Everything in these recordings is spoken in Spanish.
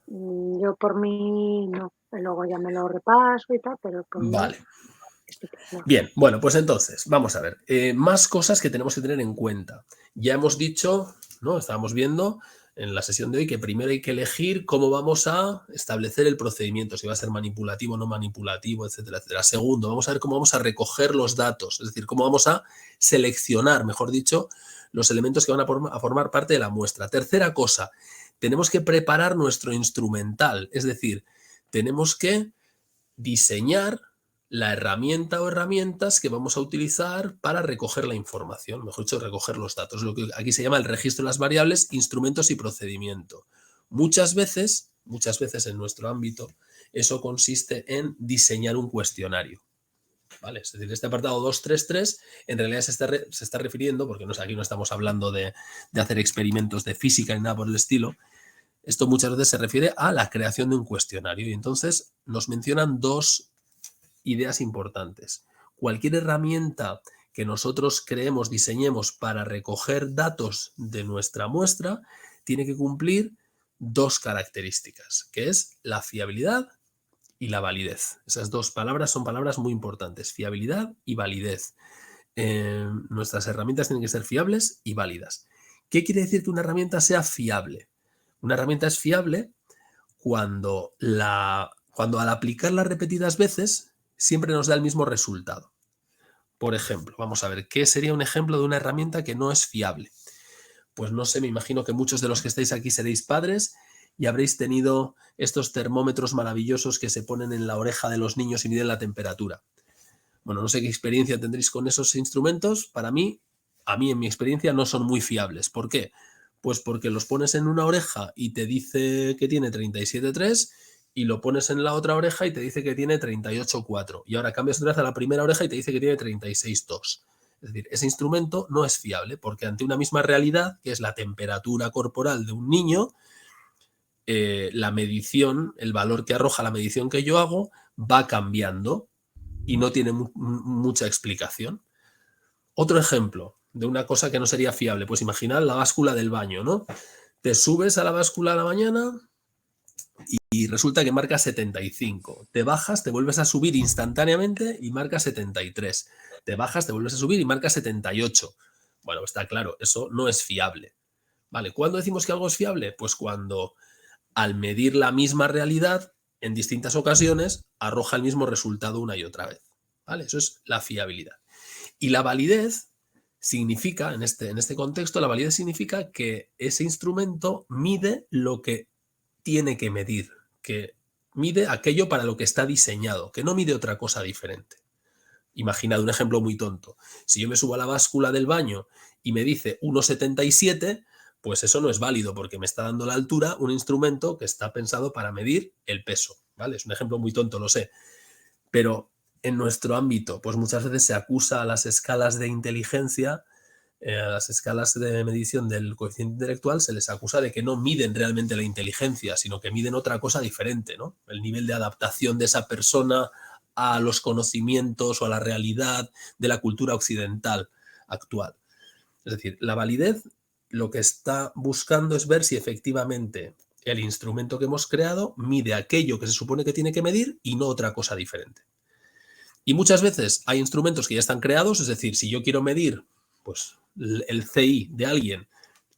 Yo por mí no, luego ya me lo repaso y tal, pero por mí Vale. estupendo. Bien, bueno, pues entonces, vamos a ver. Más cosas que tenemos que tener en cuenta. Ya hemos dicho, ¿no? Estábamos viendo en la sesión de hoy que primero hay que elegir cómo vamos a establecer el procedimiento, si va a ser manipulativo o no manipulativo, etcétera, etcétera. Segundo, vamos a ver cómo vamos a recoger los datos, es decir, cómo vamos a seleccionar, mejor dicho, los elementos que van a formar parte de la muestra. Tercera cosa, tenemos que preparar nuestro instrumental, es decir, tenemos que diseñar la herramienta o herramientas que vamos a utilizar para recoger la información, mejor dicho, recoger los datos, lo que aquí se llama el registro de las variables, instrumentos y procedimiento. Muchas veces en nuestro ámbito, eso consiste en diseñar un cuestionario. ¿Vale? Es decir, este apartado 233 en realidad se está refiriendo, porque aquí no estamos hablando de hacer experimentos de física ni nada por el estilo, esto muchas veces se refiere a la creación de un cuestionario y entonces nos mencionan dos ideas importantes. Cualquier herramienta que nosotros creemos, diseñemos para recoger datos de nuestra muestra, tiene que cumplir dos características, que es la fiabilidad y la validez. Esas dos palabras son palabras muy importantes, fiabilidad y validez. Nuestras herramientas tienen que ser fiables y válidas. ¿Qué quiere decir que una herramienta sea fiable? Una herramienta es fiable cuando al aplicarla repetidas veces siempre nos da el mismo resultado. Por ejemplo, vamos a ver, ¿qué sería un ejemplo de una herramienta que no es fiable? Pues no sé, me imagino que muchos de los que estáis aquí seréis padres y habréis tenido estos termómetros maravillosos que se ponen en la oreja de los niños y miden la temperatura. Bueno, no sé qué experiencia tendréis con esos instrumentos. Para mí, en mi experiencia, no son muy fiables. ¿Por qué? Pues porque los pones en una oreja y te dice que tiene 37,3 y lo pones en la otra oreja y te dice que tiene 38,4. Y ahora cambias otra vez a la primera oreja y te dice que tiene 36,2. Es decir, ese instrumento no es fiable porque ante una misma realidad, que es la temperatura corporal de un niño, la medición, el valor que arroja la medición que yo hago, va cambiando y no tiene mucha explicación. Otro ejemplo de una cosa que no sería fiable, pues imaginad la báscula del baño, ¿no? Te subes a la báscula a la mañana y resulta que marca 75. Te bajas, te vuelves a subir instantáneamente y marca 73. Te bajas, te vuelves a subir y marca 78. Bueno, está claro, eso no es fiable. ¿Vale? ¿Cuándo decimos que algo es fiable? Pues cuando al medir la misma realidad en distintas ocasiones arroja el mismo resultado una y otra vez. ¿Vale? Eso es la fiabilidad. Y la validez significa, en este contexto, la validez significa que ese instrumento mide lo que tiene que medir, que mide aquello para lo que está diseñado, que no mide otra cosa diferente. Imaginad un ejemplo muy tonto. Si yo me subo a la báscula del baño y me dice 1,77, pues eso no es válido porque me está dando la altura un instrumento que está pensado para medir el peso. ¿Vale? Es un ejemplo muy tonto, lo sé. Pero en nuestro ámbito, pues muchas veces se acusa a las escalas de inteligencia, a las escalas de medición del coeficiente intelectual, se les acusa de que no miden realmente la inteligencia, sino que miden otra cosa diferente, ¿no? El nivel de adaptación de esa persona a los conocimientos o a la realidad de la cultura occidental actual. Es decir, la validez lo que está buscando es ver si efectivamente el instrumento que hemos creado mide aquello que se supone que tiene que medir y no otra cosa diferente. Y muchas veces hay instrumentos que ya están creados, es decir, si yo quiero medir pues, el CI de alguien,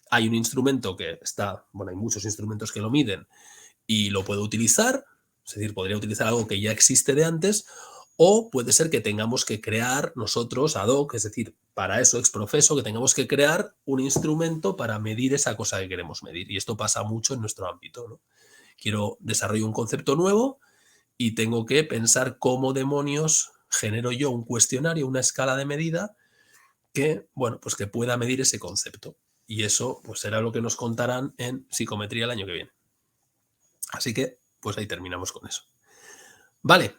hay un instrumento que está, bueno, hay muchos instrumentos que lo miden y lo puedo utilizar, es decir, podría utilizar algo que ya existe de antes, o puede ser que tengamos que crear nosotros ad hoc, es decir, para eso ex profeso, que tengamos que crear un instrumento para medir esa cosa que queremos medir. Y esto pasa mucho en nuestro ámbito, ¿no? Quiero desarrollar un concepto nuevo y tengo que pensar cómo demonios genero yo un cuestionario, una escala de medida que, bueno, pues que pueda medir ese concepto. Y eso pues será lo que nos contarán en psicometría el año que viene. Así que, pues ahí terminamos con eso. Vale.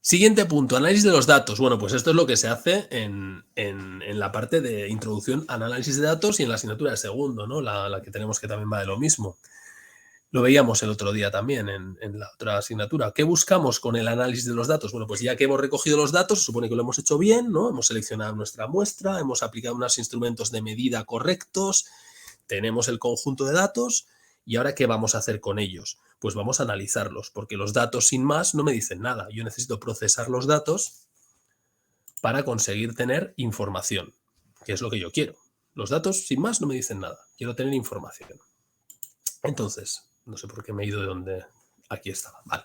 Siguiente punto, análisis de los datos. Bueno, pues esto es lo que se hace en la parte de introducción, análisis de datos y en la asignatura de segundo, ¿no? La que tenemos que también va de lo mismo. Lo veíamos el otro día también en la otra asignatura. ¿Qué buscamos con el análisis de los datos? Bueno, pues ya que hemos recogido los datos, se supone que lo hemos hecho bien, ¿no? Hemos seleccionado nuestra muestra, hemos aplicado unos instrumentos de medida correctos, tenemos el conjunto de datos y ahora ¿qué vamos a hacer con ellos? Pues vamos a analizarlos, porque los datos sin más no me dicen nada. Yo necesito procesar los datos para conseguir tener información, que es lo que yo quiero. Los datos sin más no me dicen nada. Quiero tener información. Entonces, no sé por qué me he ido de donde... Aquí estaba. Vale.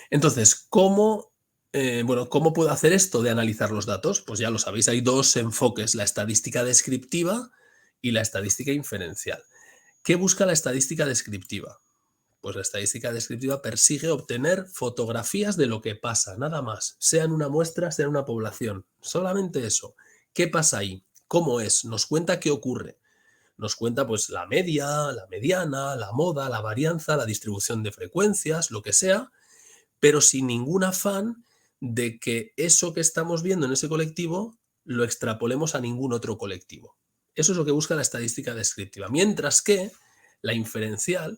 Entonces, ¿cómo puedo hacer esto de analizar los datos? Pues ya lo sabéis, hay dos enfoques, la estadística descriptiva y la estadística inferencial. ¿Qué busca la estadística descriptiva? Pues la estadística descriptiva persigue obtener fotografías de lo que pasa, nada más, sea en una muestra, sea en una población, solamente eso. ¿Qué pasa ahí? ¿Cómo es? Nos cuenta qué ocurre. Nos cuenta pues la media, la mediana, la moda, la varianza, la distribución de frecuencias, lo que sea, pero sin ningún afán de que eso que estamos viendo en ese colectivo lo extrapolemos a ningún otro colectivo. Eso es lo que busca la estadística descriptiva. Mientras que la inferencial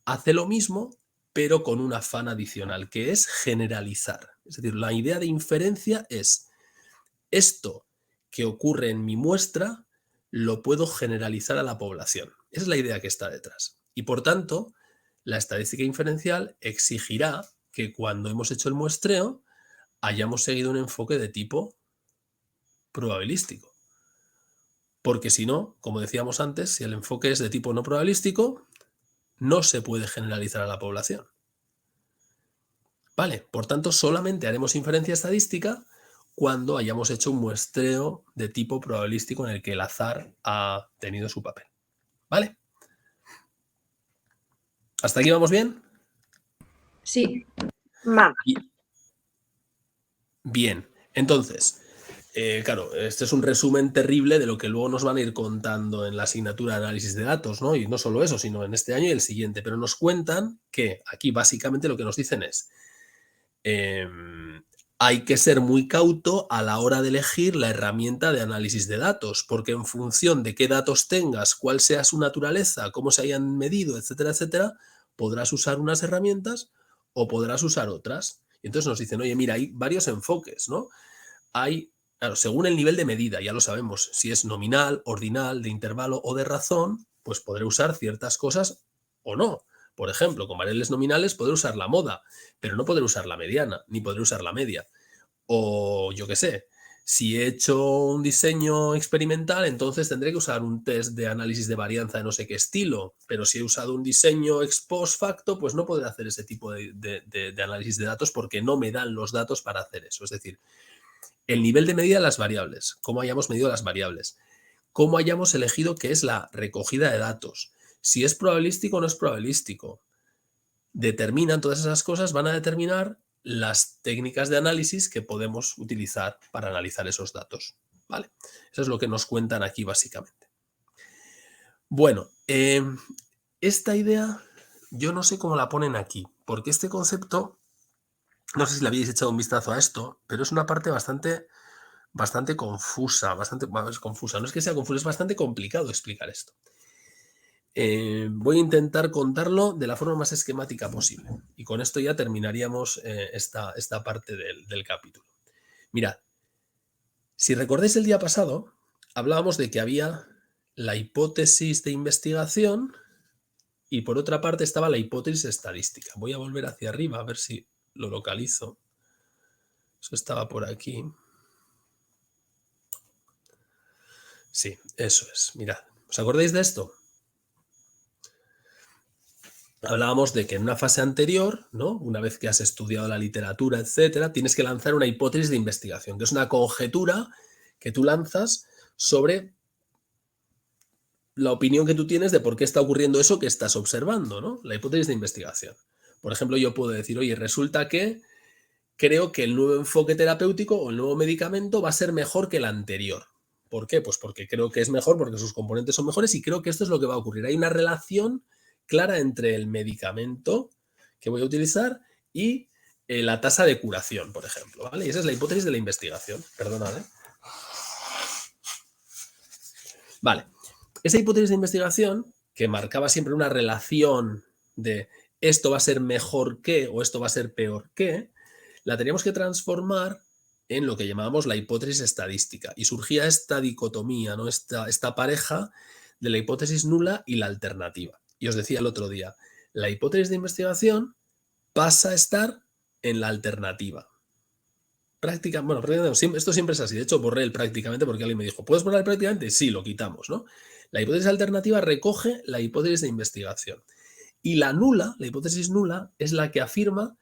hace lo mismo, pero con un afán adicional, que es generalizar. Es decir, la idea de inferencia es esto que ocurre en mi muestra lo puedo generalizar a la población. Esa es la idea que está detrás. Y por tanto, la estadística inferencial exigirá que cuando hemos hecho el muestreo hayamos seguido un enfoque de tipo probabilístico. Porque si no, como decíamos antes, si el enfoque es de tipo no probabilístico, no se puede generalizar a la población. Vale, por tanto, solamente haremos inferencia estadística cuando hayamos hecho un muestreo de tipo probabilístico en el que el azar ha tenido su papel. ¿Vale? ¿Hasta aquí vamos bien? Sí. Vamos. Bien, entonces, claro, este es un resumen terrible de lo que luego nos van a ir contando en la asignatura de análisis de datos, ¿no? Y no solo eso, sino en este año y el siguiente. Pero nos cuentan que aquí básicamente lo que nos dicen es hay que ser muy cauto a la hora de elegir la herramienta de análisis de datos, porque en función de qué datos tengas, cuál sea su naturaleza, cómo se hayan medido, etcétera, etcétera, podrás usar unas herramientas o podrás usar otras. Y entonces nos dicen, oye, mira, hay varios enfoques, ¿no? Hay, claro, según el nivel de medida, ya lo sabemos, si es nominal, ordinal, de intervalo o de razón, pues podré usar ciertas cosas o no. Por ejemplo, con variables nominales podré usar la moda, pero no podré usar la mediana, ni podré usar la media. O yo qué sé, si he hecho un diseño experimental, entonces tendré que usar un test de análisis de varianza de no sé qué estilo, pero si he usado un diseño ex post facto, pues no podré hacer ese tipo de análisis de datos porque no me dan los datos para hacer eso. Es decir, el nivel de medida de las variables, cómo hayamos medido las variables, cómo hayamos elegido qué es la recogida de datos, si es probabilístico o no es probabilístico. Determinan todas esas cosas, van a determinar las técnicas de análisis que podemos utilizar para analizar esos datos. ¿Vale? Eso es lo que nos cuentan aquí básicamente. Bueno, esta idea yo no sé cómo la ponen aquí, porque este concepto, no sé si le habéis echado un vistazo a esto, pero es una parte bastante confusa, confusa. No es que sea confusa, es bastante complicado explicar esto. Voy a intentar contarlo de la forma más esquemática posible. Y con esto ya terminaríamos esta parte del capítulo. Mirad, si recordáis el día pasado, hablábamos de que había la hipótesis de investigación y por otra parte estaba la hipótesis estadística. Voy a volver hacia arriba a ver si lo localizo. Eso estaba por aquí. Sí, eso es. Mirad, ¿os acordáis de esto? Hablábamos de que en una fase anterior, ¿no? Una vez que has estudiado la literatura, etcétera, tienes que lanzar una hipótesis de investigación, que es una conjetura que tú lanzas sobre la opinión que tú tienes de por qué está ocurriendo eso que estás observando, ¿no? La hipótesis de investigación. Por ejemplo, yo puedo decir, oye, resulta que creo que el nuevo enfoque terapéutico o el nuevo medicamento va a ser mejor que el anterior. ¿Por qué? Pues porque creo que es mejor, porque sus componentes son mejores y creo que esto es lo que va a ocurrir. Hay una relación clara entre el medicamento que voy a utilizar y la tasa de curación, por ejemplo, ¿vale? Y esa es la hipótesis de la investigación. Perdonad, ¿eh? Vale. Esa hipótesis de investigación, que marcaba siempre una relación de esto va a ser mejor que o esto va a ser peor que, la teníamos que transformar en lo que llamábamos la hipótesis estadística. Y surgía esta dicotomía, ¿no? esta pareja de la hipótesis nula y la alternativa. Y os decía el otro día, la hipótesis de investigación pasa a estar en la alternativa. Esto siempre es así. De hecho, borré el prácticamente porque alguien me dijo, ¿puedes borrar el prácticamente? Sí, lo quitamos, ¿no? La hipótesis alternativa recoge la hipótesis de investigación. Y la nula, la hipótesis nula, es la que afirma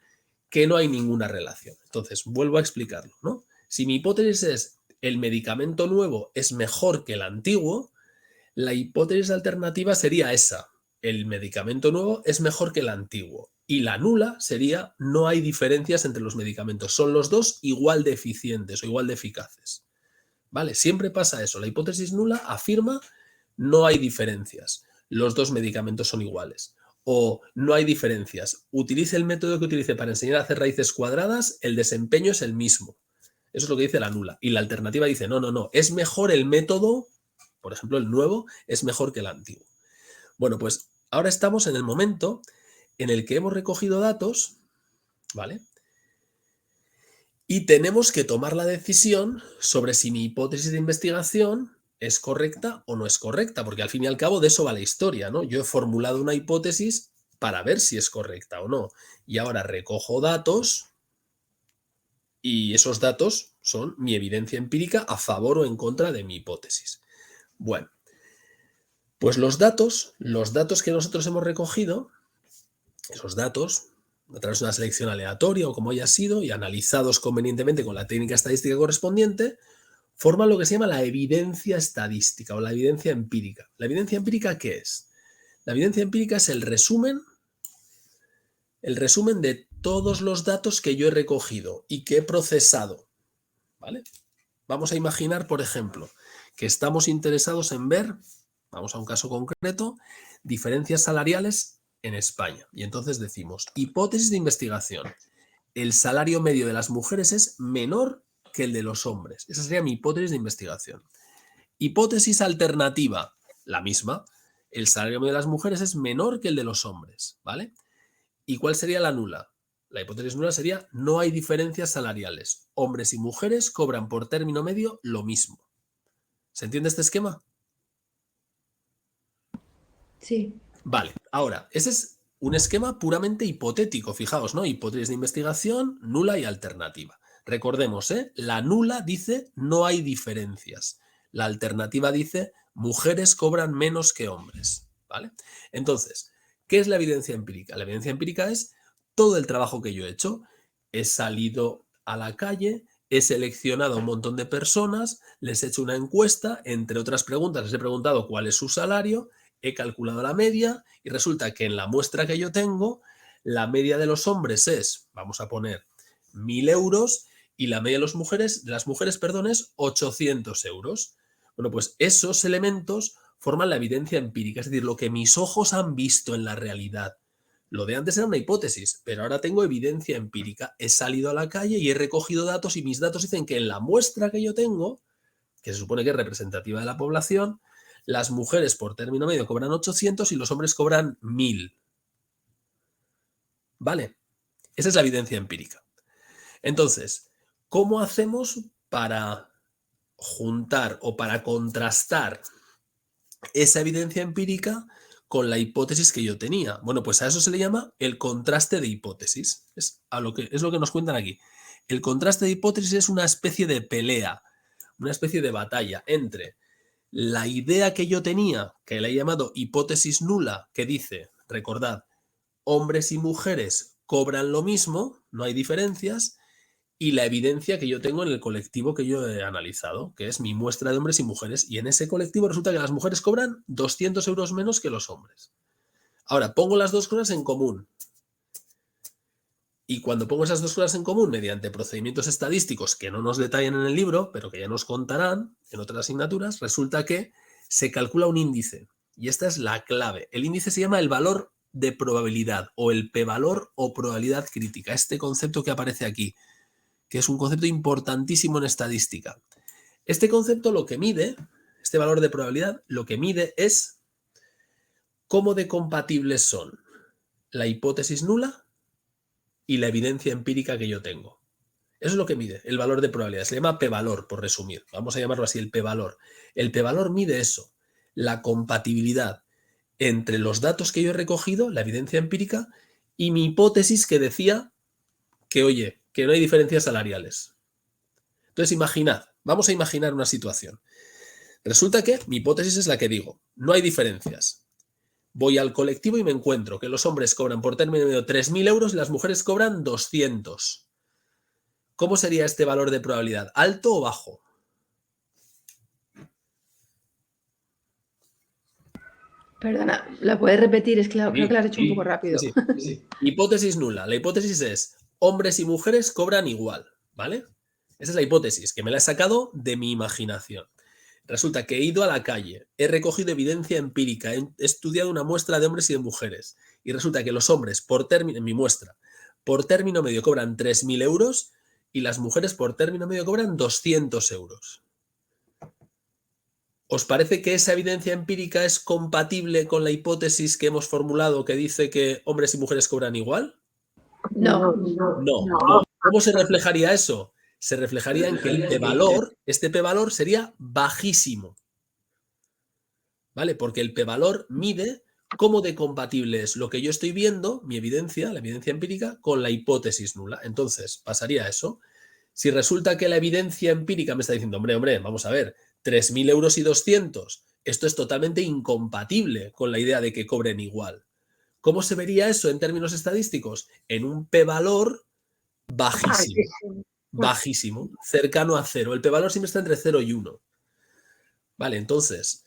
que no hay ninguna relación. Entonces, vuelvo a explicarlo, ¿no? Si mi hipótesis es el medicamento nuevo es mejor que el antiguo, la hipótesis alternativa sería esa. El medicamento nuevo es mejor que el antiguo. Y la nula sería no hay diferencias entre los medicamentos. Son los dos igual de eficientes o igual de eficaces. ¿Vale? Siempre pasa eso. La hipótesis nula afirma no hay diferencias. Los dos medicamentos son iguales. O no hay diferencias. Utilice el método que utilice para enseñar a hacer raíces cuadradas, el desempeño es el mismo. Eso es lo que dice la nula. Y la alternativa dice, no. Es mejor el método, por ejemplo, el nuevo, es mejor que el antiguo. Bueno, pues ahora estamos en el momento en el que hemos recogido datos, ¿vale? Y tenemos que tomar la decisión sobre si mi hipótesis de investigación es correcta o no es correcta, porque al fin y al cabo de eso va la historia, ¿no? Yo he formulado una hipótesis para ver si es correcta o no. Y ahora recojo datos y esos datos son mi evidencia empírica a favor o en contra de mi hipótesis. Bueno, pues los datos que nosotros hemos recogido, esos datos, a través de una selección aleatoria o como haya sido, y analizados convenientemente con la técnica estadística correspondiente, forman lo que se llama la evidencia estadística o la evidencia empírica. ¿La evidencia empírica qué es? La evidencia empírica es el resumen de todos los datos que yo he recogido y que he procesado, ¿vale? Vamos a imaginar, por ejemplo, que estamos interesados en ver, vamos a un caso concreto, diferencias salariales en España. Y entonces decimos, hipótesis de investigación. El salario medio de las mujeres es menor que el de los hombres. Esa sería mi hipótesis de investigación. Hipótesis alternativa, la misma. El salario medio de las mujeres es menor que el de los hombres, ¿vale? ¿Y cuál sería la nula? La hipótesis nula sería no hay diferencias salariales. Hombres y mujeres cobran por término medio lo mismo. ¿Se entiende este esquema? Sí. Vale, ahora, ese es un esquema puramente hipotético, fijaos, ¿no? Hipótesis de investigación, nula y alternativa. Recordemos, la nula dice no hay diferencias. La alternativa dice mujeres cobran menos que hombres, ¿vale? Entonces, ¿qué es la evidencia empírica? La evidencia empírica es todo el trabajo que yo he hecho. He salido a la calle, he seleccionado a un montón de personas, les he hecho una encuesta, entre otras preguntas les he preguntado cuál es su salario, he calculado la media y resulta que en la muestra que yo tengo, la media de los hombres es, vamos a poner, 1.000 euros y la media de las mujeres, es 800 euros. Bueno, pues esos elementos forman la evidencia empírica, es decir, lo que mis ojos han visto en la realidad. Lo de antes era una hipótesis, pero ahora tengo evidencia empírica. He salido a la calle y he recogido datos y mis datos dicen que en la muestra que yo tengo, que se supone que es representativa de la población, las mujeres por término medio cobran 800 y los hombres cobran 1.000. ¿Vale? Esa es la evidencia empírica. Entonces, ¿cómo hacemos para juntar o para contrastar esa evidencia empírica con la hipótesis que yo tenía? Bueno, pues a eso se le llama el contraste de hipótesis. Es lo que nos cuentan aquí. El contraste de hipótesis es una especie de pelea, una especie de batalla entre la idea que yo tenía, que la he llamado hipótesis nula, que dice, recordad, hombres y mujeres cobran lo mismo, no hay diferencias, y la evidencia que yo tengo en el colectivo que yo he analizado, que es mi muestra de hombres y mujeres, y en ese colectivo resulta que las mujeres cobran 200 euros menos que los hombres. Ahora, pongo las dos cosas en común. Y cuando pongo esas dos cosas en común mediante procedimientos estadísticos que no nos detallan en el libro, pero que ya nos contarán en otras asignaturas, resulta que se calcula un índice. Y esta es la clave. El índice se llama el valor de probabilidad o el p-valor o probabilidad crítica. Este concepto que aparece aquí, que es un concepto importantísimo en estadística. Este concepto lo que mide, este valor de probabilidad, lo que mide es cómo de compatibles son la hipótesis nula y la evidencia empírica que yo tengo. Eso es lo que mide, el valor de probabilidad. Se llama p-valor, por resumir. Vamos a llamarlo así, el p-valor. El p-valor mide eso. la compatibilidad entre los datos que yo he recogido, la evidencia empírica, y mi hipótesis que decía que, oye, que no hay diferencias salariales. Entonces, vamos a imaginar una situación. Resulta que mi hipótesis es la que digo, no hay diferencias. Voy al colectivo y me encuentro que los hombres cobran por término medio 3.000 euros y las mujeres cobran 200. ¿Cómo sería este valor de probabilidad? ¿Alto o bajo? Perdona, ¿la puedes repetir? Es que creo que la has hecho un poco Sí, rápido. sí. Hipótesis nula. La hipótesis es, hombres y mujeres cobran igual, ¿vale? Esa es la hipótesis, que me la he sacado de mi imaginación. Resulta que he ido a la calle, he recogido evidencia empírica, he estudiado una muestra de hombres y de mujeres, y resulta que los hombres, en mi muestra, por término medio cobran 3.000 euros y las mujeres por término medio cobran 200 euros. ¿Os parece que esa evidencia empírica es compatible con la hipótesis que hemos formulado que dice que hombres y mujeres cobran igual? No. No. ¿Cómo se reflejaría eso? Se reflejaría en que el p-valor, este p-valor sería bajísimo. ¿Vale? Porque el p-valor mide cómo de compatible es lo que yo estoy viendo, mi evidencia, la evidencia empírica, con la hipótesis nula. Entonces, pasaría eso. Si resulta que la evidencia empírica me está diciendo, hombre, vamos a ver, 3.000 euros y 200, esto es totalmente incompatible con la idea de que cobren igual. ¿Cómo se vería eso en términos estadísticos? En un p-valor bajísimo, cercano a cero. El p-valor siempre está entre 0 y 1. Vale, entonces,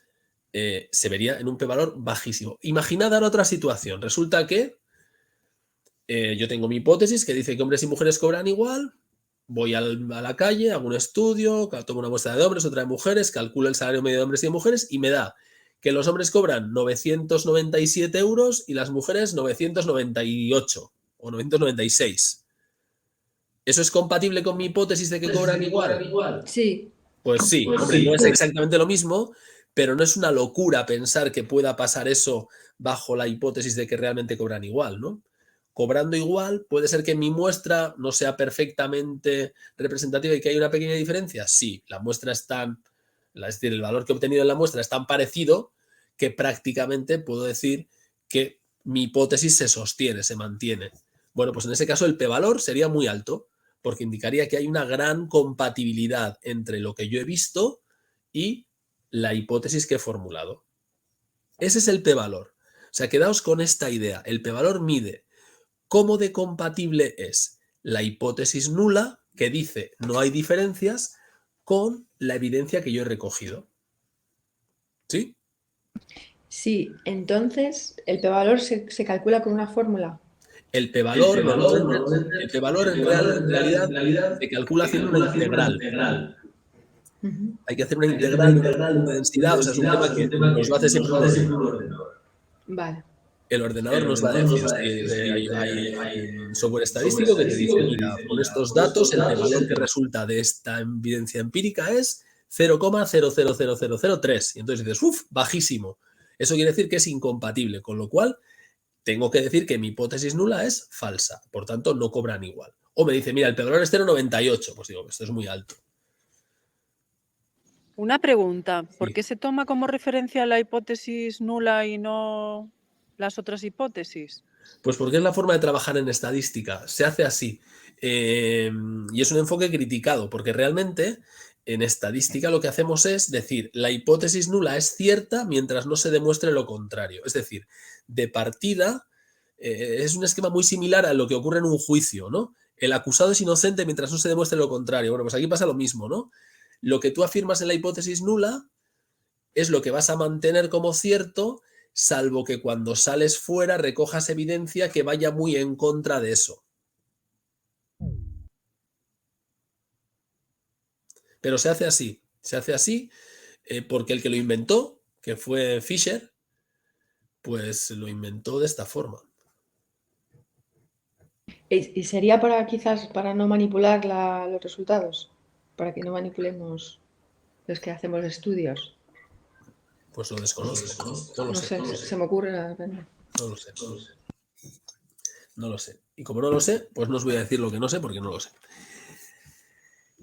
se vería en un p-valor bajísimo. Imaginad ahora otra situación. Resulta que yo tengo mi hipótesis que dice que hombres y mujeres cobran igual. Voy a la calle, hago un estudio, tomo una muestra de hombres, otra de mujeres, calculo el salario medio de hombres y de mujeres y me da que los hombres cobran 997 euros y las mujeres 998 o 996. ¿Eso es compatible con mi hipótesis de que cobran igual? Sí. Pues sí, hombre, no es exactamente lo mismo, pero no es una locura pensar que pueda pasar eso bajo la hipótesis de que realmente cobran igual, ¿no? Cobrando igual, puede ser que mi muestra no sea perfectamente representativa y que hay una pequeña diferencia. Sí, la muestra es es decir, el valor que he obtenido en la muestra es tan parecido que prácticamente puedo decir que mi hipótesis se sostiene, se mantiene. Bueno, pues en ese caso el p-valor sería muy alto, porque indicaría que hay una gran compatibilidad entre lo que yo he visto y la hipótesis que he formulado. Ese es el p-valor. O sea, quedaos con esta idea. El p-valor mide cómo de compatible es la hipótesis nula, que dice no hay diferencias, con la evidencia que yo he recogido. ¿Sí? Sí, entonces el p-valor se calcula con una fórmula. El p-valor en realidad se calcula haciendo una integral. Hay que hacer una integral de densidad, o sea, es un tema que nos lo hace siempre un ordenador. Vale. El ordenador nos va a decir, hay un software estadístico que te dice, mira, con estos datos el p-valor que resulta de esta evidencia empírica es 0,000003. Y entonces dices, uff, bajísimo. Eso quiere decir que es incompatible, con lo cual tengo que decir que mi hipótesis nula es falsa. Por tanto, no cobran igual. O me dice, mira, el p-valor es 0,98. Pues digo, esto es muy alto. Una pregunta, ¿por Sí. qué se toma como referencia la hipótesis nula y no las otras hipótesis? Pues porque es la forma de trabajar en estadística. Se hace así. Y es un enfoque criticado, porque realmente en estadística lo que hacemos es decir, la hipótesis nula es cierta mientras no se demuestre lo contrario. Es decir, de partida es un esquema muy similar a lo que ocurre en un juicio, ¿no? El acusado es inocente mientras no se demuestre lo contrario. Bueno, pues aquí pasa lo mismo, ¿no? Lo que tú afirmas en la hipótesis nula es lo que vas a mantener como cierto, salvo que cuando sales fuera recojas evidencia que vaya muy en contra de eso. Pero se hace así porque el que lo inventó, que fue Fisher, pues lo inventó de esta forma. ¿Y sería quizás para no manipular los resultados? Para que no manipulemos los que hacemos estudios. Pues lo desconozco. No lo No sé. sé, se me ocurre de repente. No lo sé. No lo sé. Y como no lo sé, pues no os voy a decir lo que no sé porque no lo sé.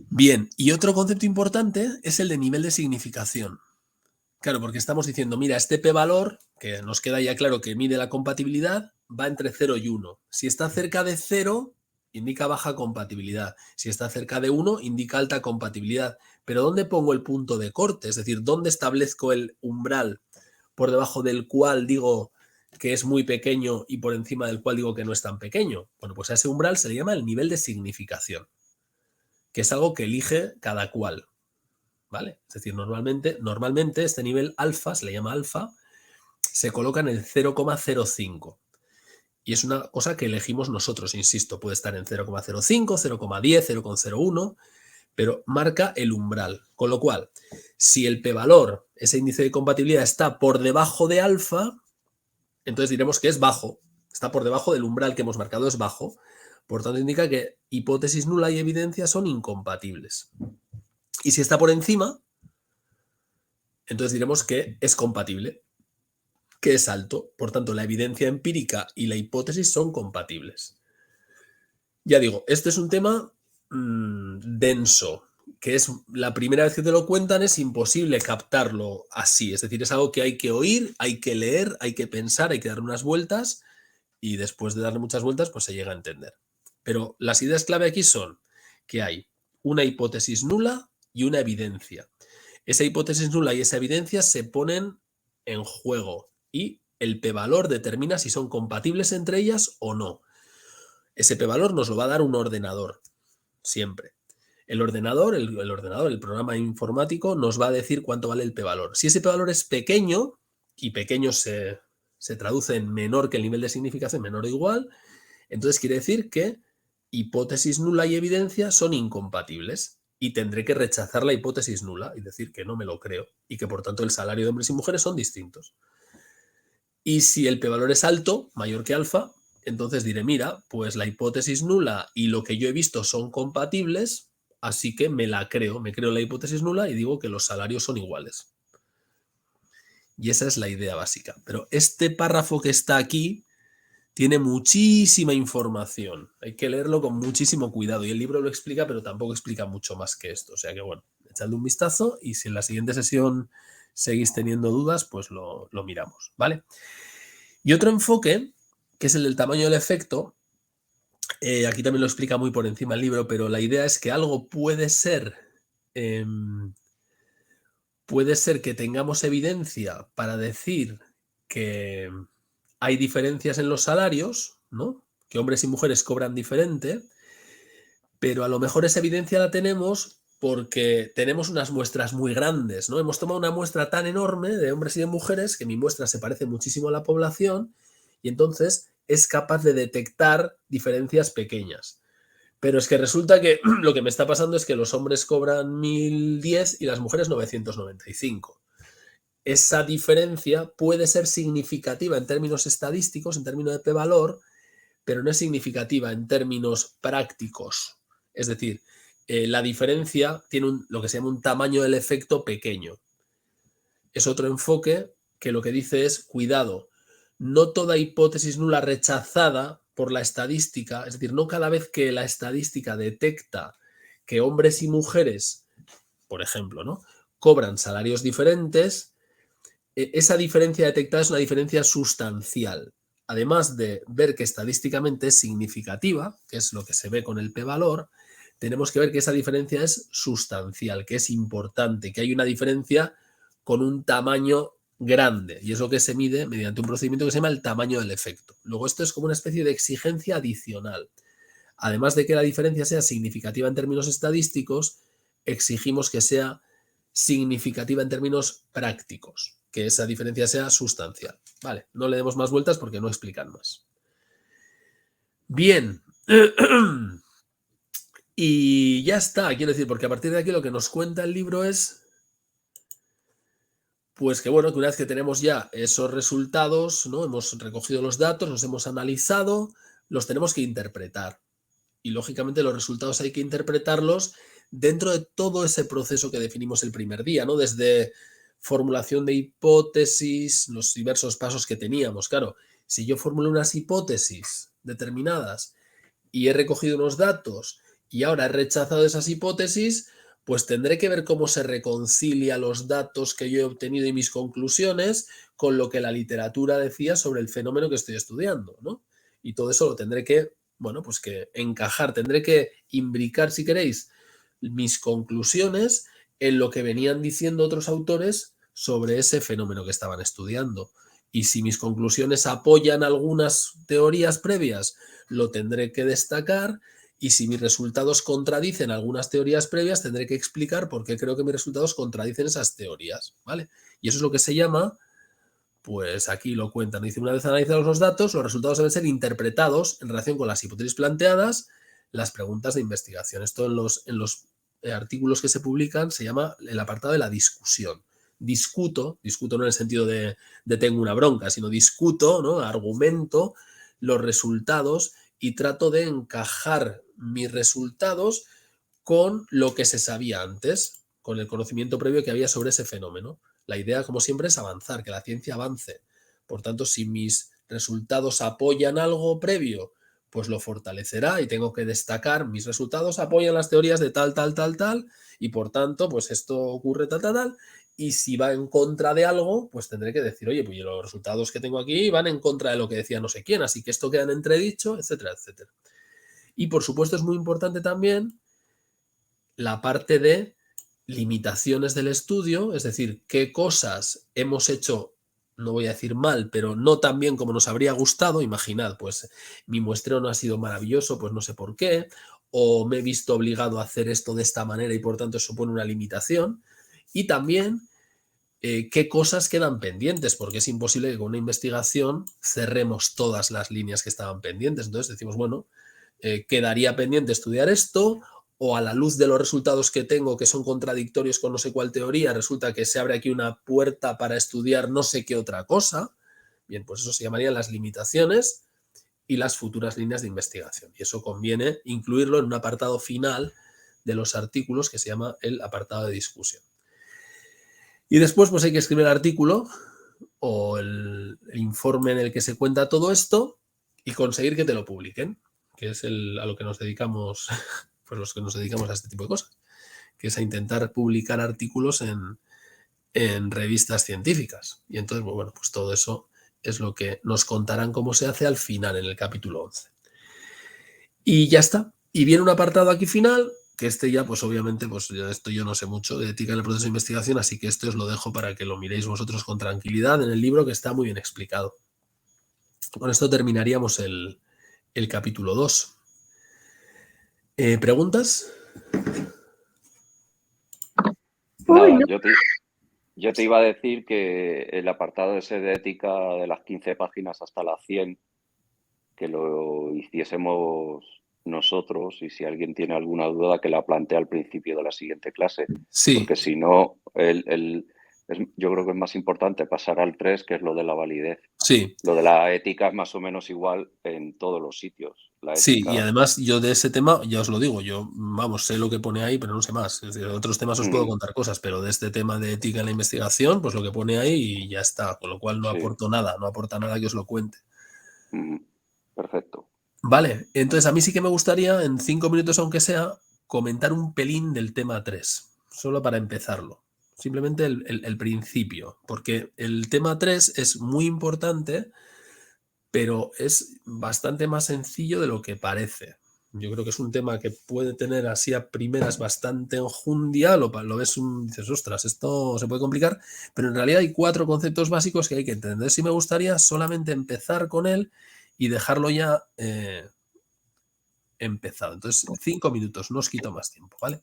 Bien, y otro concepto importante es el de nivel de significación. Claro, porque estamos diciendo, mira, este p-valor, que nos queda ya claro que mide la compatibilidad, va entre 0 y 1. Si está cerca de 0, indica baja compatibilidad. Si está cerca de 1, indica alta compatibilidad. Pero ¿dónde pongo el punto de corte? Es decir, ¿dónde establezco el umbral por debajo del cual digo que es muy pequeño y por encima del cual digo que no es tan pequeño? Bueno, pues a ese umbral se le llama el nivel de significación, que es algo que elige cada cual. ¿Vale? Es decir, normalmente este nivel alfa, se le llama alfa, se coloca en el 0,05. Y es una cosa que elegimos nosotros, insisto, puede estar en 0,05, 0,10, 0,01, pero marca el umbral. Con lo cual, si el p-valor, ese índice de compatibilidad, está por debajo de alfa, entonces diremos que es bajo. Está por debajo del umbral que hemos marcado, es bajo. Por tanto, indica que hipótesis nula y evidencia son incompatibles. Y si está por encima, entonces diremos que es compatible, que es alto. Por tanto, la evidencia empírica y la hipótesis son compatibles. Ya digo, este es un tema denso, que es la primera vez que te lo cuentan, es imposible captarlo así. Es decir, es algo que hay que oír, hay que leer, hay que pensar, hay que darle unas vueltas y después de darle muchas vueltas, pues se llega a entender. Pero las ideas clave aquí son que hay una hipótesis nula y una evidencia. Esa hipótesis nula y esa evidencia se ponen en juego y el p-valor determina si son compatibles entre ellas o no. Ese p-valor nos lo va a dar un ordenador, siempre. El ordenador, el programa informático, nos va a decir cuánto vale el p-valor. Si ese p-valor es pequeño, y pequeño se traduce en menor que el nivel de significación, menor o igual, entonces quiere decir que hipótesis nula y evidencia son incompatibles y tendré que rechazar la hipótesis nula y decir que no me lo creo y que por tanto el salario de hombres y mujeres son distintos. Y si el p-valor es alto, mayor que alfa, entonces diré, mira, pues la hipótesis nula y lo que yo he visto son compatibles, así que me la creo, me creo la hipótesis nula y digo que los salarios son iguales. Y esa es la idea básica. Pero este párrafo que está aquí tiene muchísima información. Hay que leerlo con muchísimo cuidado. Y el libro lo explica, pero tampoco explica mucho más que esto. O sea que, bueno, echadle un vistazo y si en la siguiente sesión seguís teniendo dudas, pues lo miramos, ¿vale? Y otro enfoque, que es el del tamaño del efecto, aquí también lo explica muy por encima el libro, pero la idea es que algo puede ser que tengamos evidencia para decir que hay diferencias en los salarios, ¿no? Que hombres y mujeres cobran diferente, pero a lo mejor esa evidencia la tenemos porque tenemos unas muestras muy grandes, ¿no? Hemos tomado una muestra tan enorme de hombres y de mujeres que mi muestra se parece muchísimo a la población y entonces es capaz de detectar diferencias pequeñas. Pero es que resulta que lo que me está pasando es que los hombres cobran 1.010 y las mujeres 995. Esa diferencia puede ser significativa en términos estadísticos, en términos de p-valor, pero no es significativa en términos prácticos. Es decir, la diferencia tiene lo que se llama un tamaño del efecto pequeño. Es otro enfoque que lo que dice es, cuidado, no toda hipótesis nula rechazada por la estadística, es decir, no cada vez que la estadística detecta que hombres y mujeres, por ejemplo, ¿no?, cobran salarios diferentes, esa diferencia detectada es una diferencia sustancial. Además de ver que estadísticamente es significativa, que es lo que se ve con el p-valor, tenemos que ver que esa diferencia es sustancial, que es importante, que hay una diferencia con un tamaño grande, y es lo que se mide mediante un procedimiento que se llama el tamaño del efecto. Luego esto es como una especie de exigencia adicional. Además de que la diferencia sea significativa en términos estadísticos, exigimos que sea significativa en términos prácticos, que esa diferencia sea sustancial. Vale, no le demos más vueltas porque no explican más. Bien. Y ya está, quiero decir, porque a partir de aquí lo que nos cuenta el libro es, pues que bueno, que una vez que tenemos ya esos resultados, ¿no?, hemos recogido los datos, los hemos analizado, los tenemos que interpretar. Y lógicamente los resultados hay que interpretarlos dentro de todo ese proceso que definimos el primer día, ¿no? Desde formulación de hipótesis, los diversos pasos que teníamos. Claro, si yo formulo unas hipótesis determinadas y he recogido unos datos y ahora he rechazado esas hipótesis, pues tendré que ver cómo se reconcilia los datos que yo he obtenido y mis conclusiones con lo que la literatura decía sobre el fenómeno que estoy estudiando, ¿no? Y todo eso lo tendré que, bueno, pues que encajar, tendré que imbricar, si queréis, mis conclusiones en lo que venían diciendo otros autores sobre ese fenómeno que estaban estudiando. Y si mis conclusiones apoyan algunas teorías previas, lo tendré que destacar. Y si mis resultados contradicen algunas teorías previas, tendré que explicar por qué creo que mis resultados contradicen esas teorías, ¿vale? Y eso es lo que se llama, pues aquí lo cuentan, dice, una vez analizados los datos, los resultados deben ser interpretados en relación con las hipótesis planteadas, las preguntas de investigación. Esto en los artículos que se publican se llama el apartado de la discusión. Discuto no en el sentido de tengo una bronca, sino discuto, ¿no? Argumento los resultados y trato de encajar mis resultados con lo que se sabía antes, con el conocimiento previo que había sobre ese fenómeno. La idea, como siempre, es avanzar, que la ciencia avance. Por tanto, si mis resultados apoyan algo previo, pues lo fortalecerá y tengo que destacar, mis resultados apoyan las teorías de tal, y por tanto, pues esto ocurre tal. Y si va en contra de algo, pues tendré que decir, oye, pues los resultados que tengo aquí van en contra de lo que decía no sé quién, así que esto queda en entredicho, etcétera, etcétera. Y por supuesto es muy importante también la parte de limitaciones del estudio, es decir, qué cosas hemos hecho, no voy a decir mal, pero no tan bien como nos habría gustado. Imaginad, pues mi muestreo no ha sido maravilloso, pues no sé por qué, o me he visto obligado a hacer esto de esta manera y por tanto supone una limitación. Y también qué cosas quedan pendientes, porque es imposible que con una investigación cerremos todas las líneas que estaban pendientes. Entonces decimos, bueno, quedaría pendiente estudiar esto, o a la luz de los resultados que tengo, que son contradictorios con no sé cuál teoría, resulta que se abre aquí una puerta para estudiar no sé qué otra cosa. Bien, pues eso se llamarían las limitaciones y las futuras líneas de investigación. Y eso conviene incluirlo en un apartado final de los artículos que se llama el apartado de discusión. Y después pues hay que escribir el artículo o el informe en el que se cuenta todo esto y conseguir que te lo publiquen, que es a lo que nos dedicamos, pues los que nos dedicamos a este tipo de cosas, que es a intentar publicar artículos en revistas científicas. Y entonces, bueno, pues todo eso es lo que nos contarán cómo se hace al final, en el capítulo 11. Y ya está. Y viene un apartado aquí final, que este ya, pues obviamente, pues esto yo no sé mucho de ética en el proceso de investigación, así que esto os lo dejo para que lo miréis vosotros con tranquilidad en el libro, que está muy bien explicado. Con esto terminaríamos el capítulo 2. ¿Preguntas? Uy, no. Yo te iba a decir que el apartado ese de ética de las 15 páginas hasta las 100, que lo hiciésemos nosotros, y si alguien tiene alguna duda que la plantee al principio de la siguiente clase. Sí. Porque si no, yo creo que es más importante pasar al 3, que es lo de la validez. Sí. Lo de la ética es más o menos igual en todos los sitios. La ética... Sí, y además yo de ese tema, ya os lo digo, yo, vamos, sé lo que pone ahí, pero no sé más. Es decir, de otros temas os puedo contar cosas, pero de este tema de ética en la investigación, pues lo que pone ahí y ya está, con lo cual no aporto nada, no aporta nada que os lo cuente. Perfecto. Vale, entonces a mí sí que me gustaría, en 5 minutos aunque sea, comentar un pelín del tema 3, solo para empezarlo. Simplemente el principio, porque el tema 3 es muy importante, pero es bastante más sencillo de lo que parece. Yo creo que es un tema que puede tener así a primeras bastante enjundia, lo ves dices, ostras, esto se puede complicar, pero en realidad hay 4 conceptos básicos que hay que entender. Sí me gustaría solamente empezar con él y dejarlo ya empezado. Entonces, 5 minutos, no os quito más tiempo, ¿vale?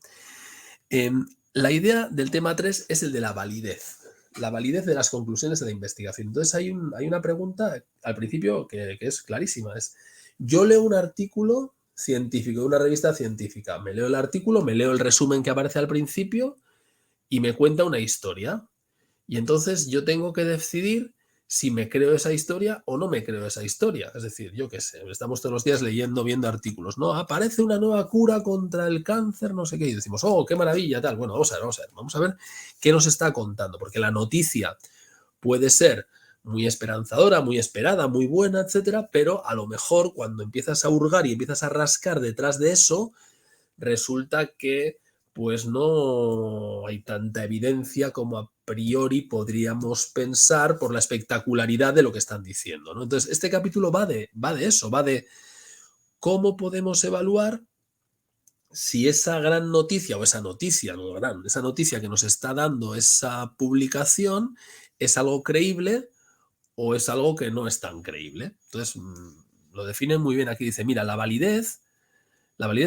La idea del tema 3 es el de la validez de las conclusiones de la investigación. Entonces hay una pregunta al principio que es clarísima. Yo leo un artículo científico de una revista científica, me leo el artículo, me leo el resumen que aparece al principio y me cuenta una historia. Y entonces yo tengo que decidir si me creo esa historia o no me creo esa historia. Es decir, yo qué sé, estamos todos los días leyendo, viendo artículos, ¿no? Aparece una nueva cura contra el cáncer, no sé qué, y decimos, oh, qué maravilla, tal. Bueno, vamos a ver qué nos está contando, porque la noticia puede ser muy esperanzadora, muy esperada, muy buena, etcétera, pero a lo mejor cuando empiezas a hurgar y empiezas a rascar detrás de eso, resulta que pues no hay tanta evidencia como a priori podríamos pensar por la espectacularidad de lo que están diciendo, ¿no? Entonces, este capítulo va de eso, va de cómo podemos evaluar si esa gran noticia o esa noticia, no gran, esa noticia que nos está dando esa publicación es algo creíble o es algo que no es tan creíble. Entonces, lo definen muy bien aquí. Dice, mira, la validez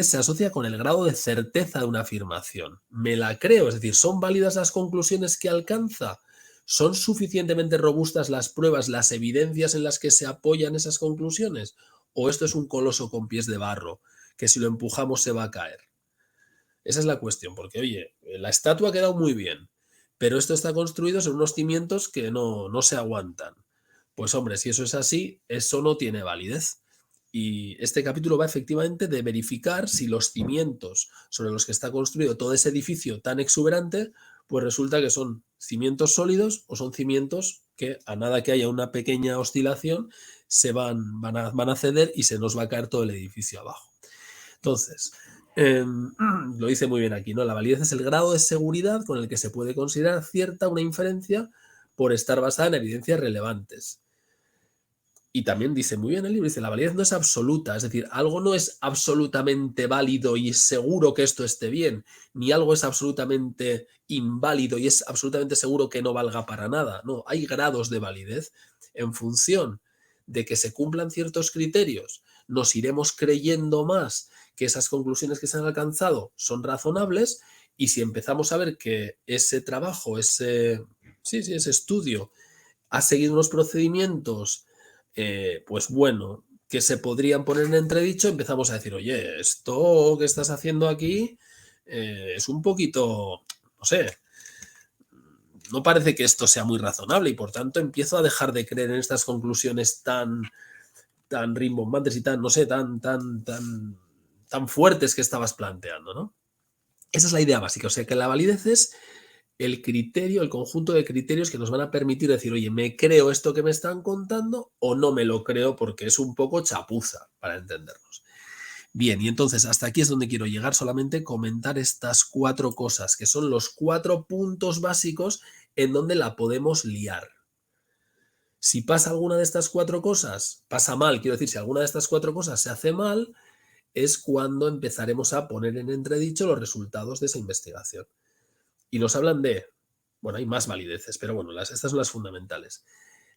se asocia con el grado de certeza de una afirmación. Me la creo, es decir, ¿son válidas las conclusiones que alcanza? ¿Son suficientemente robustas las pruebas, las evidencias en las que se apoyan esas conclusiones? ¿O esto es un coloso con pies de barro que si lo empujamos se va a caer? Esa es la cuestión, porque oye, la estatua ha quedado muy bien, pero esto está construido sobre unos cimientos que no se aguantan. Pues hombre, si eso es así, eso no tiene validez. Y este capítulo va efectivamente de verificar si los cimientos sobre los que está construido todo ese edificio tan exuberante, pues resulta que son cimientos sólidos o son cimientos que a nada que haya una pequeña oscilación se van a ceder y se nos va a caer todo el edificio abajo. Entonces, lo dice muy bien aquí, ¿no? La validez es el grado de seguridad con el que se puede considerar cierta una inferencia por estar basada en evidencias relevantes. Y también dice muy bien el libro, dice, la validez no es absoluta, es decir, algo no es absolutamente válido y es seguro que esto esté bien, ni algo es absolutamente inválido y es absolutamente seguro que no valga para nada. No, hay grados de validez en función de que se cumplan ciertos criterios. Nos iremos creyendo más que esas conclusiones que se han alcanzado son razonables y si empezamos a ver que ese trabajo, ese estudio ha seguido unos procedimientos pues bueno, que se podrían poner en entredicho, empezamos a decir, oye, esto que estás haciendo aquí es un poquito, no sé, no parece que esto sea muy razonable y por tanto empiezo a dejar de creer en estas conclusiones tan rimbombantes y tan, no sé, tan fuertes que estabas planteando, ¿no? Esa es la idea básica, o sea que la validez es el criterio, el conjunto de criterios que nos van a permitir decir, oye, ¿me creo esto que me están contando o no me lo creo porque es un poco chapuza, para entendernos? Bien, y entonces hasta aquí es donde quiero llegar, solamente comentar estas 4 cosas, que son los 4 puntos básicos en donde la podemos liar. Si pasa alguna de estas 4 cosas, pasa mal, quiero decir, si alguna de estas 4 cosas se hace mal, es cuando empezaremos a poner en entredicho los resultados de esa investigación. Y nos hablan de, bueno, hay más valideces, pero bueno, estas son las fundamentales.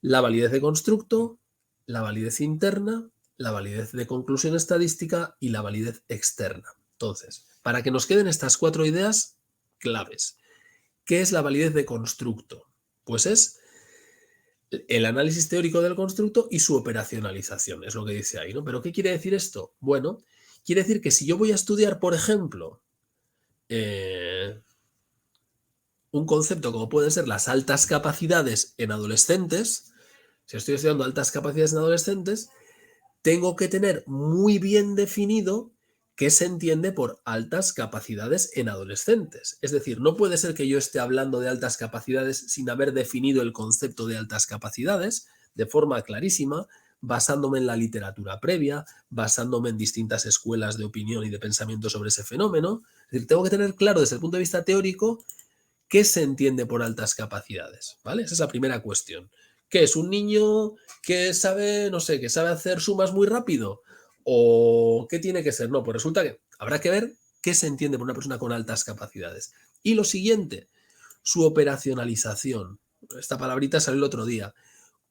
La validez de constructo, la validez interna, la validez de conclusión estadística y la validez externa. Entonces, para que nos queden estas 4 ideas claves. ¿Qué es la validez de constructo? Pues es el análisis teórico del constructo y su operacionalización, es lo que dice ahí, ¿no? ¿Pero qué quiere decir esto? Bueno, quiere decir que si yo voy a estudiar, por ejemplo, un concepto como pueden ser las altas capacidades en adolescentes, si estoy estudiando altas capacidades en adolescentes, tengo que tener muy bien definido qué se entiende por altas capacidades en adolescentes. Es decir, no puede ser que yo esté hablando de altas capacidades sin haber definido el concepto de altas capacidades de forma clarísima, basándome en la literatura previa, basándome en distintas escuelas de opinión y de pensamiento sobre ese fenómeno. Es decir, tengo que tener claro desde el punto de vista teórico ¿qué se entiende por altas capacidades? ¿Vale? Esa es la primera cuestión. ¿Qué es? ¿Un niño que sabe, no sé, que sabe hacer sumas muy rápido? ¿O qué tiene que ser? No, pues resulta que habrá que ver qué se entiende por una persona con altas capacidades. Y lo siguiente, su operacionalización. Esta palabrita salió el otro día.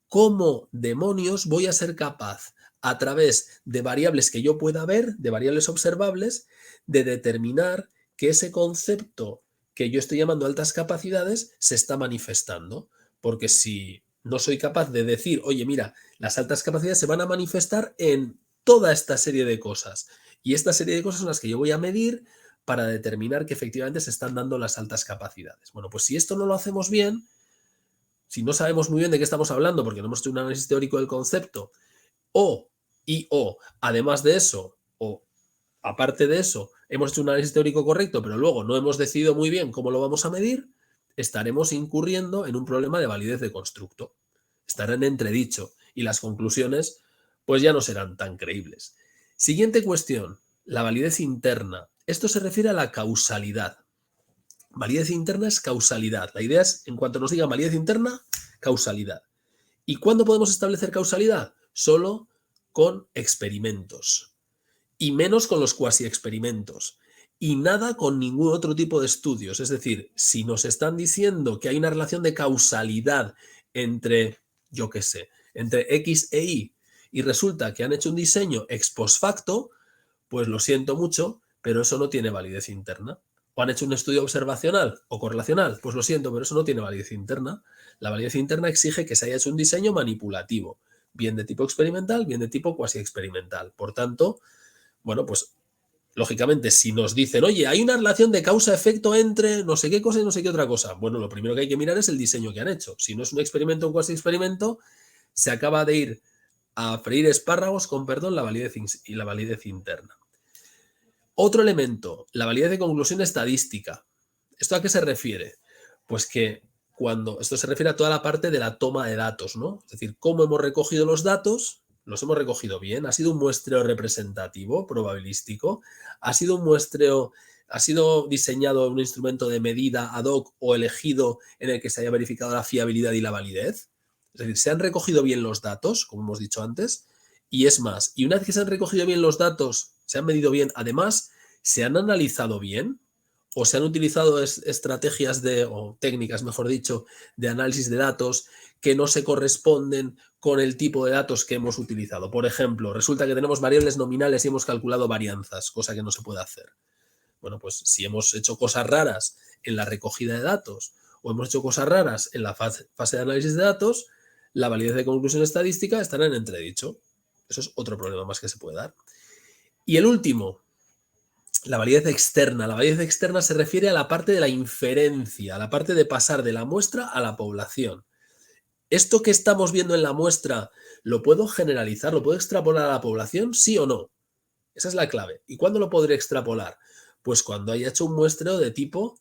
¿Cómo demonios voy a ser capaz, a través de variables que yo pueda ver, de variables observables, de determinar que ese concepto que yo estoy llamando altas capacidades se está manifestando? Porque si no soy capaz de decir, oye, mira, las altas capacidades se van a manifestar en toda esta serie de cosas. Y esta serie de cosas son las que yo voy a medir para determinar que efectivamente se están dando las altas capacidades. Bueno, pues si esto no lo hacemos bien, si no sabemos muy bien de qué estamos hablando porque no hemos hecho un análisis teórico del concepto, o además de eso, o aparte de eso, hemos hecho un análisis teórico correcto, pero luego no hemos decidido muy bien cómo lo vamos a medir, estaremos incurriendo en un problema de validez de constructo. Estará en entredicho y las conclusiones pues ya no serán tan creíbles. Siguiente cuestión, la validez interna. Esto se refiere a la causalidad. Validez interna es causalidad. La idea es, en cuanto nos digan validez interna, causalidad. ¿Y cuándo podemos establecer causalidad? Solo con experimentos. Y menos con los cuasi experimentos. Y nada con ningún otro tipo de estudios. Es decir, si nos están diciendo que hay una relación de causalidad entre, yo qué sé, entre X e Y, y resulta que han hecho un diseño ex post facto, pues lo siento mucho, pero eso no tiene validez interna. O han hecho un estudio observacional o correlacional, pues lo siento, pero eso no tiene validez interna. La validez interna exige que se haya hecho un diseño manipulativo, bien de tipo experimental, bien de tipo cuasi experimental. Por tanto, bueno, pues lógicamente, si nos dicen, oye, hay una relación de causa-efecto entre no sé qué cosa y no sé qué otra cosa, bueno, lo primero que hay que mirar es el diseño que han hecho. Si no es un experimento o un cuasi experimento, se acaba de ir a freír espárragos con, perdón, la validez y la validez interna. Otro elemento, la validez de conclusión estadística. ¿Esto a qué se refiere? Pues que esto se refiere a toda la parte de la toma de datos, ¿no? Es decir, cómo hemos recogido los datos, los hemos recogido bien, ha sido un muestreo representativo, probabilístico, ha sido un muestreo, ha sido diseñado un instrumento de medida ad hoc o elegido en el que se haya verificado la fiabilidad y la validez. Es decir, se han recogido bien los datos, como hemos dicho antes, y es más, y una vez que se han recogido bien los datos, se han medido bien, además, se han analizado bien o se han utilizado estrategias o técnicas, mejor dicho, de análisis de datos que no se corresponden con el tipo de datos que hemos utilizado. Por ejemplo, resulta que tenemos variables nominales y hemos calculado varianzas, cosa que no se puede hacer. Bueno, pues si hemos hecho cosas raras en la recogida de datos o hemos hecho cosas raras en la fase de análisis de datos, la validez de conclusión estadística estará en entredicho. Eso es otro problema más que se puede dar. Y el último, la validez externa. La validez externa se refiere a la parte de la inferencia, a la parte de pasar de la muestra a la población. ¿Esto que estamos viendo en la muestra lo puedo generalizar, lo puedo extrapolar a la población, sí o no? Esa es la clave. ¿Y cuándo lo podré extrapolar? Pues cuando haya hecho un muestreo de tipo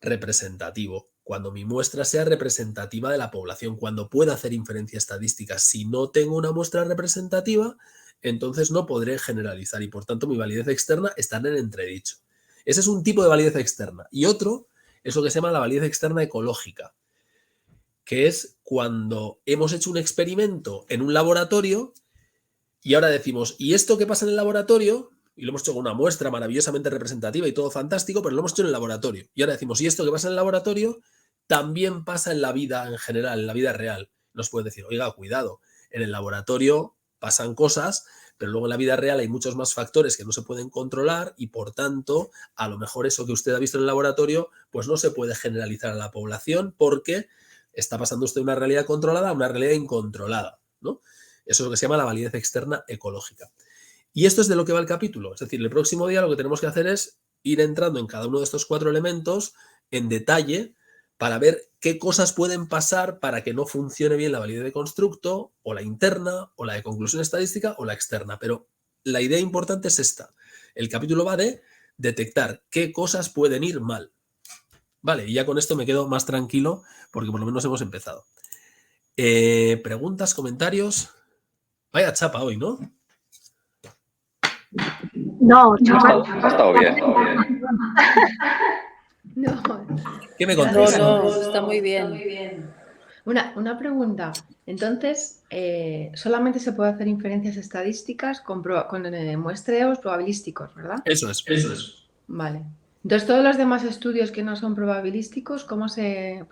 representativo, cuando mi muestra sea representativa de la población, cuando pueda hacer inferencia estadística. Si no tengo una muestra representativa, entonces no podré generalizar y por tanto mi validez externa estará en entredicho. Ese es un tipo de validez externa. Y otro es lo que se llama la validez externa ecológica, que es cuando hemos hecho un experimento en un laboratorio y ahora decimos, ¿y esto qué pasa en el laboratorio? Y lo hemos hecho con una muestra maravillosamente representativa y todo fantástico, pero lo hemos hecho en el laboratorio. Y ahora decimos, ¿y esto que pasa en el laboratorio? También pasa en la vida en general, en la vida real. Nos puede decir, oiga, cuidado, en el laboratorio pasan cosas, pero luego en la vida real hay muchos más factores que no se pueden controlar y, por tanto, a lo mejor eso que usted ha visto en el laboratorio, pues no se puede generalizar a la población porque está pasando usted de una realidad controlada a una realidad incontrolada, ¿no? Eso es lo que se llama la validez externa ecológica. Y esto es de lo que va el capítulo. Es decir, el próximo día lo que tenemos que hacer es ir entrando en cada uno de estos 4 elementos en detalle para ver qué cosas pueden pasar para que no funcione bien la validez de constructo, o la interna, o la de conclusión estadística, o la externa. Pero la idea importante es esta. El capítulo va de detectar qué cosas pueden ir mal. Vale, y ya con esto me quedo más tranquilo porque por lo menos hemos empezado. ¿Preguntas, comentarios? Vaya chapa hoy, ¿no? No, chaval. Ha estado bien. No. ¿Qué me No, contáis? no, está muy bien. Una pregunta. Entonces, solamente se puede hacer inferencias estadísticas con muestreos probabilísticos, ¿verdad? Eso es. Vale. Entonces, todos los demás estudios que no son probabilísticos, ¿cómo se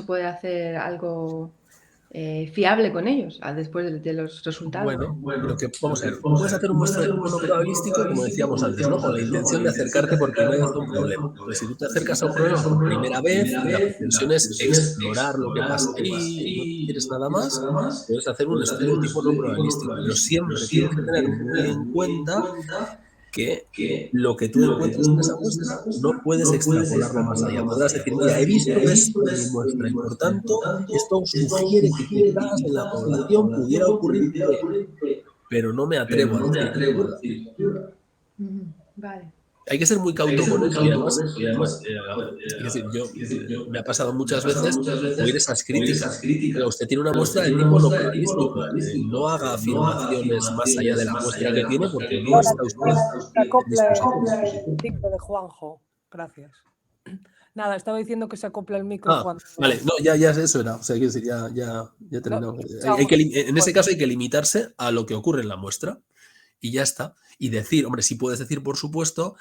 puede hacer algo fiable con ellos después de los resultados? Bueno, lo que vamos a ver, puedes hacer un muestreo no probabilístico, como decíamos antes, ¿no? Con la intención de acercarte por primera vez a un problema. Entonces, si tú te acercas a un problema por primera vez, la pretensión es explorar lo que pasa ahí, no quieres nada más, puedes hacer un estudio de tipo no probabilístico, pero siempre tienes que tener muy en cuenta que lo que tú encuentras en esa muestra no puedes extrapolarlo más allá. Podrás decir, mira, he visto esto en mi muestra y por tanto esto sugiere que quizás en la población pudiera ocurrir, pero no me atrevo a decir. Vale. Hay que ser muy cauto con eso y además, es decir, me ha pasado muchas veces oír esas críticas. Pero usted tiene una muestra de tipo no probabilístico. No haga afirmaciones más allá de la muestra que tiene porque no está usted en disposición. El artículo de Juanjo. Gracias. Nada, estaba diciendo que se acopla el micro Ah, cuando... vale, no, ya eso era. O sea, quiero decir, ya terminamos. chao. En ese caso hay que limitarse a lo que ocurre en la muestra y ya está. Y decir, hombre, sí puedes decir, por supuesto,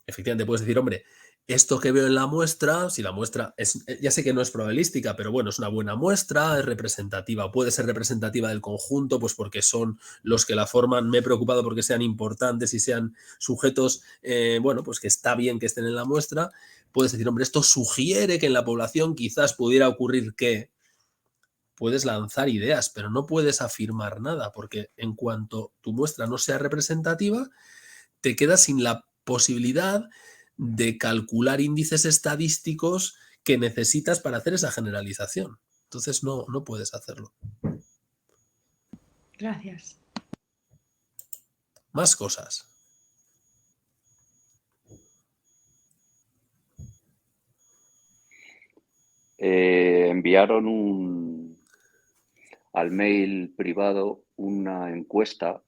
efectivamente puedes decir, hombre, esto que veo en la muestra, si la muestra es, ya sé que no es probabilística, pero bueno, es una buena muestra, es representativa, puede ser representativa del conjunto, pues porque son los que la forman. Me he preocupado porque sean importantes y sean sujetos, bueno, pues que está bien que estén en la muestra. Puedes decir, hombre, esto sugiere que en la población quizás pudiera ocurrir que... Puedes lanzar ideas, pero no puedes afirmar nada, porque en cuanto tu muestra no sea representativa, te quedas sin la posibilidad de calcular índices estadísticos que necesitas para hacer esa generalización. Entonces no puedes hacerlo. Gracias. Más cosas. Enviaron al mail privado una encuesta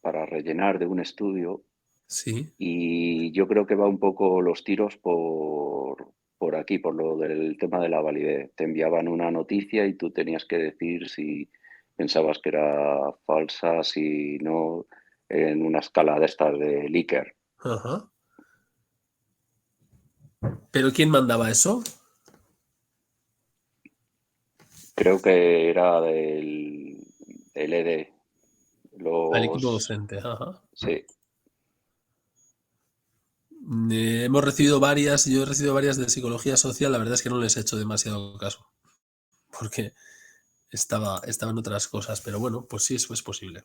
para rellenar de un estudio. Sí. Y yo creo que va un poco los tiros por aquí, por lo del tema de la validez. Te enviaban una noticia y tú tenías que decir si pensabas que era falsa, si no, en una escala de estas de Likert. Ajá. ¿Pero quién mandaba eso? Creo que era del ED. Al equipo docente. Ajá. Sí. Hemos recibido varias, yo he recibido varias de psicología social, la verdad es que no les he hecho demasiado caso, porque estaba en otras cosas, pero bueno, pues sí, eso es posible.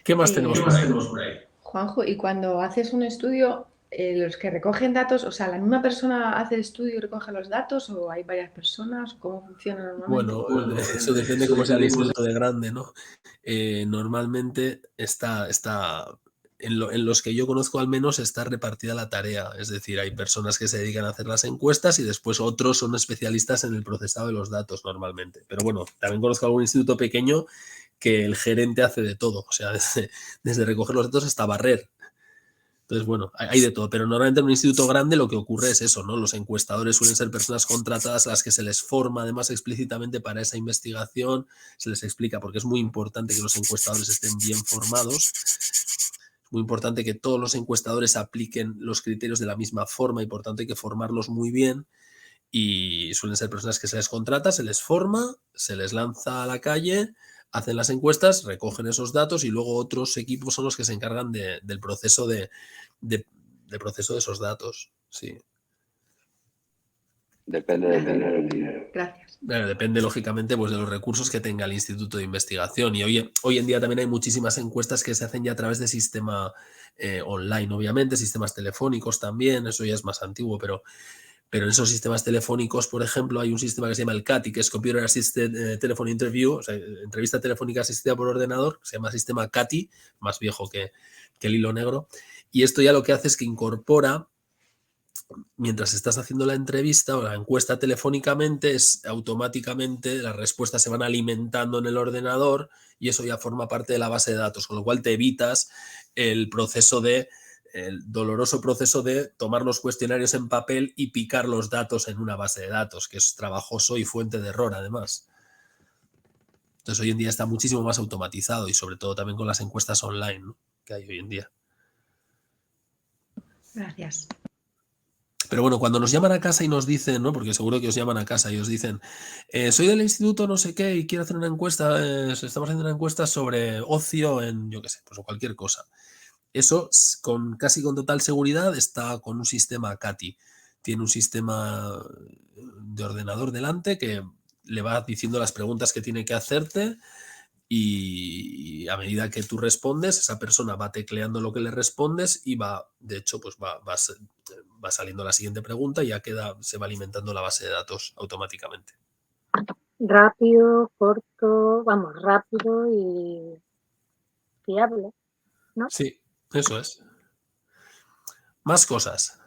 ¿Qué más tenemos por ahí? Juanjo, y cuando haces un estudio, los que recogen datos, o sea, ¿la misma persona hace el estudio y recoge los datos o hay varias personas? ¿Cómo funciona normalmente? Bueno, eso depende cómo sea el instituto de grande, ¿no? Normalmente está en los que yo conozco al menos está repartida la tarea, es decir, hay personas que se dedican a hacer las encuestas y después otros son especialistas en el procesado de los datos normalmente. Pero bueno, también conozco algún instituto pequeño que el gerente hace de todo, o sea, desde recoger los datos hasta barrer. Entonces, bueno, hay de todo, pero normalmente en un instituto grande lo que ocurre es eso, ¿no? Los encuestadores suelen ser personas contratadas a las que se les forma además explícitamente para esa investigación, se les explica, porque es muy importante que los encuestadores estén bien formados, es muy importante que todos los encuestadores apliquen los criterios de la misma forma y por tanto hay que formarlos muy bien y suelen ser personas que se les contrata, se les forma, se les lanza a la calle, hacen las encuestas, recogen esos datos y luego otros equipos son los que se encargan del proceso del proceso de esos datos. Sí. Depende del dinero. Gracias. Depende, lógicamente, pues de los recursos que tenga el Instituto de Investigación. Y hoy en día también hay muchísimas encuestas que se hacen ya a través de sistema online, obviamente, sistemas telefónicos también, eso ya es más antiguo, pero en esos sistemas telefónicos, por ejemplo, hay un sistema que se llama el CATI, que es Computer Assisted Telephone Interview, o sea, entrevista telefónica asistida por ordenador, se llama sistema CATI, más viejo que el hilo negro, y esto ya lo que hace es que incorpora, mientras estás haciendo la entrevista o la encuesta telefónicamente, automáticamente las respuestas se van alimentando en el ordenador y eso ya forma parte de la base de datos, con lo cual te evitas el doloroso proceso de tomar los cuestionarios en papel y picar los datos en una base de datos, que es trabajoso y fuente de error además. Entonces hoy en día está muchísimo más automatizado y sobre todo también con las encuestas online, ¿no?, que hay hoy en día. Gracias. Pero bueno, cuando nos llaman a casa y nos dicen, ¿no?, porque seguro que os llaman a casa y os dicen, soy del instituto no sé qué y quiero hacer una encuesta, estamos haciendo una encuesta sobre ocio en, yo qué sé, pues cualquier cosa. Eso casi con total seguridad está con un sistema CATI. Tiene un sistema de ordenador delante que le va diciendo las preguntas que tiene que hacerte y a medida que tú respondes, esa persona va tecleando lo que le respondes y va, de hecho, pues va saliendo la siguiente pregunta y ya se va alimentando la base de datos automáticamente. Rápido, corto, vamos, rápido y fiable, ¿no? Sí, eso es. Más cosas.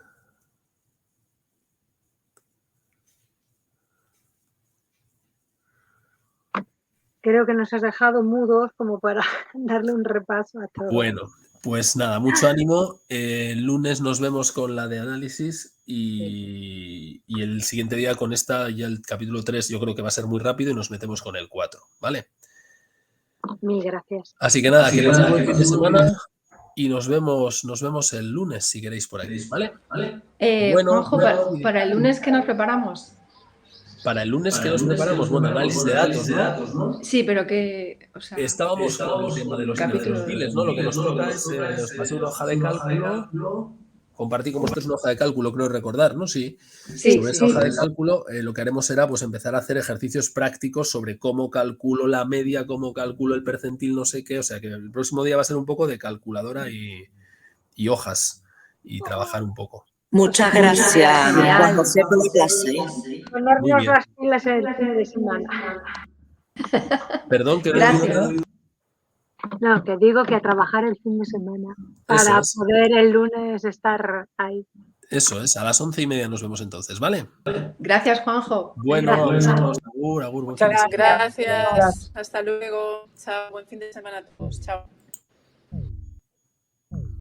Creo que nos has dejado mudos como para darle un repaso a todo. Bueno, Pues nada, mucho ánimo. El lunes nos vemos con la de análisis y el siguiente día con esta, ya el capítulo 3 yo creo que va a ser muy rápido y nos metemos con el 4, ¿vale? Mil gracias. Así que nada, que paséis buen fin de semana y nos vemos el lunes si queréis por aquí, ¿vale? Juanjo, para el lunes, ¿qué nos preparamos? Para el lunes, ¿qué nos preparamos? Bueno, análisis de datos, ¿no? Sí, pero que... O sea, estábamos con el tema de los perfiles, ¿no? Lo que nos toca es, os pasé una hoja de cálculo, compartí con vosotros una hoja de cálculo, creo recordar, ¿no? Sí. Sobre esa hoja de cálculo, lo que haremos será pues empezar a hacer ejercicios prácticos sobre cómo calculo la media, cómo calculo el percentil, no sé qué. O sea que el próximo día va a ser un poco de calculadora y hojas y trabajar un poco. Muchas gracias, Juan José, por la clase. Ponernos las pilas el fin de semana. Perdón, que gracias. No, que digo que a trabajar el fin de semana para poder el lunes estar ahí. Eso es, a las 11:30 nos vemos entonces, ¿vale? Gracias, Juanjo. Bueno, a vosotros. Agur, buen fin de semana. Gracias. Hasta luego. Chao. Buen fin de semana a todos. Chao.